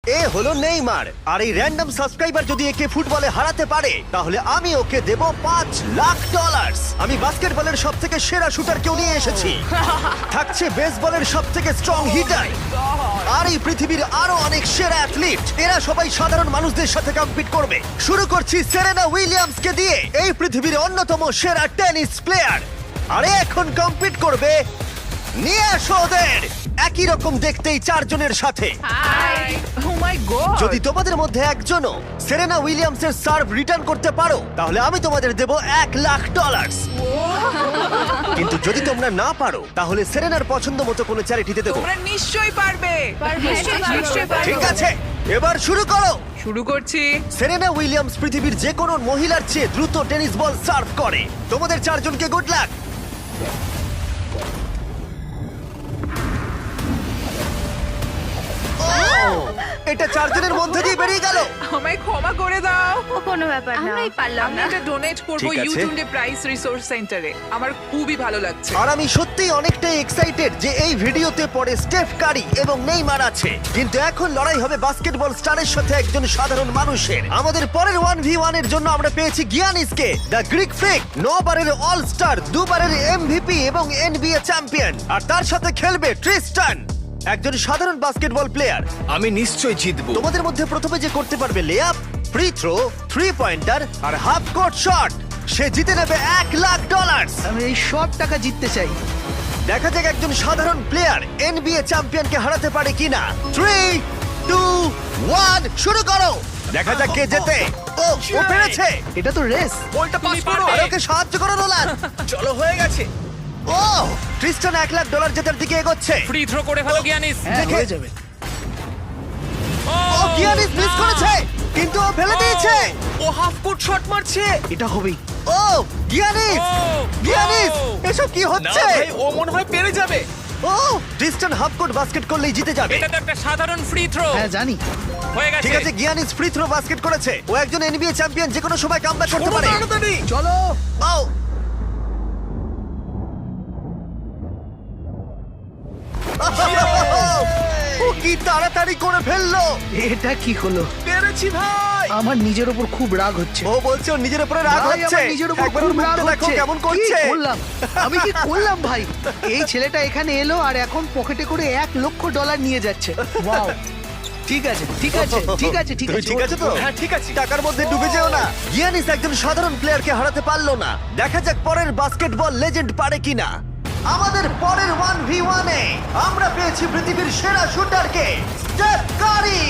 এ হলো নেইমার, আর এই random subscriber যদি একে ফুটবলে হারাতে পারে তাহলে আমি ওকে দেব $5,00,000। আমি বাস্কেটবলের সব থেকে সেরা শুটার কেউ নিয়ে এসেছি, থাকছে বেসবলের সব থেকে স্ট্রং হিটার, আর এই পৃথিবীর আরো অনেক সেরা অ্যাথলিট। এরা সবাই সাধারণ মানুষদের সাথে কম্পিট করবে। শুরু করছি সেরেনা উইলিয়ামসকে দিয়ে, এই পৃথিবীর অন্যতম সেরা টেনিস প্লেয়ার। আরে এখন কম্পিট করবে, নিয়ে আসো ওদের। একই রকম দেখতেই চারজনের সাথে। হাই ও মাই গড যদি তোমাদের মধ্যে একজনও সেরেনা উইলিয়ামসের সার্ভ রিটার্ন করতে পারো তাহলে আমি তোমাদের দেব $1,00,000। কিন্তু যদি তোমরা না পারো তাহলে সেরেনার পছন্দ মতো কোনো চ্যারিটিতে দেবো। তোমরা নিশ্চয়ই পারবে নিশ্চয়ই পারবে ঠিক আছে, এবার শুরু করো। শুরু করছি সেরেনা উইলিয়ামস পৃথিবীর যে কোনো মহিলার চেয়ে দ্রুত টেনিস বল সার্ভ করে। তোমাদের চারজনকে গুড লাক। এটা চারজনের মধ্যে দিয়ে বেরিয়ে গেল। আমায় ক্ষমা করে দাও কোনো ব্যাপার না, আমরাই পারলাম আমি না। এটা ডোনেট করব ঠিক আছে। ইউটিউবে প্রাইস রিসোর্স সেন্টারে। আমার খুবই ভালো লাগছে। আর আমি সত্যিই অনেকটাই এক্সাইটেড যে এই ভিডিওতে পরে স্টেফ কারি এবং নেইমার আছে, কিন্তু এখন লড়াই হবে বাস্কেটবল স্টারের সাথে একজন সাধারণ মানুষের। আমাদের পরের 1v1 এর জন্য আমরা পেয়েছি গিয়ানিসকে, দ্য গ্রিক ফ্রিক, 9 বারের অল স্টার, 2 বারের এমভিপি এবং এনবিএ চ্যাম্পিয়ন। আর তার সাথে খেলবে ট্রিস্টান, একজন সাধারণ বাস্কেটবল প্লেয়ার। আমি নিশ্চয়ই জিতবো। তোমাদের মধ্যে প্রথমে যে করতে পারবে লেআপ, ফ্রি থ্রো, 3 পয়েন্টার আর হাফ কোর্ট শট, সে জিতে নেবে $1,00,000। আমি এই সব টাকা জিততে চাই। দেখা যাক একজন সাধারণ প্লেয়ার এনবিএ চ্যাম্পিয়নকে হারাতে পারে কিনা। 3, 2, 1 শুরু করো। দেখা যাক কে জেতে। ও পেরেছে। এটা তো রেস। বলটা পাস করো। আর ওকে সাহায্য করো নোলান। চলো, হয়ে গেছে। ও ট্রিস্টান $1,00,000 জেতার দিকে এগোচ্ছে। ফ্রি থ্রো করে ফেলো গিয়ানিস। হ্যাঁ, দেখে- হয়ে যাবে। ও গিয়ানিস মিস করেছে, কিন্তু ও ফেলে দিয়েছে। ও হাফ কোর্ট শট মারছে। এটা হবেই। ও গিয়ানিস, গিয়ানিস এসব কি না হচ্ছে? ভাই, ও মনে হয় পেরে যাবে। ও ট্রিস্টান হাফ কোর্ট বাস্কেট করলেই জিতে যাবে। এটা তো একটা সাধারণ ফ্রি থ্রো হ্যাঁ জানি। হয়ে গেছে। ঠিক আছে, গিয়ানিস ফ্রি থ্রো বাস্কেট করেছে। ও একজন এনবিএ চ্যাম্পিয়ন, যে কোনো সময় কামব্যাক করতে পারে। তাড়াতাড়ি। চলো। ও ও কি তাড়াতাড়ি করে ফেললো। এটা কি হলো? পেরেছি ভাই। আমার নিজের উপর খুব রাগ হচ্ছে। ও বলছে ওর নিজের উপরে রাগ ভাই, হচ্ছে। আমার নিজের উপর একবার ওর খুব রাগ মুখটা দেখো হচ্ছে। কেমন করছে। কি করলাম? আমি কি করলাম ভাই? এই ছেলেটা এখানে এলো আর এখন পকেটে করে $1,00,000 নিয়ে যাচ্ছে। ওয়াও। ঠিক আছে, ঠিক আছে, ঠিক আছে, ঠিক তুমি আছে। ঠিক আছে তো? হ্যাঁ, ঠিক আছে। টাকার মধ্যে ডুবে যেও না। গিয়ানিস একজন সাধারণ প্লেয়ারকে হারাতে পারলো না। দেখা যাক পরের বাস্কেটবল লেজেন্ড পারে কিনা। আমাদের পরের 1v1 এ আমরা পেয়েছি পৃথিবীর সেরা শুটারকে, স্টেফ কারি।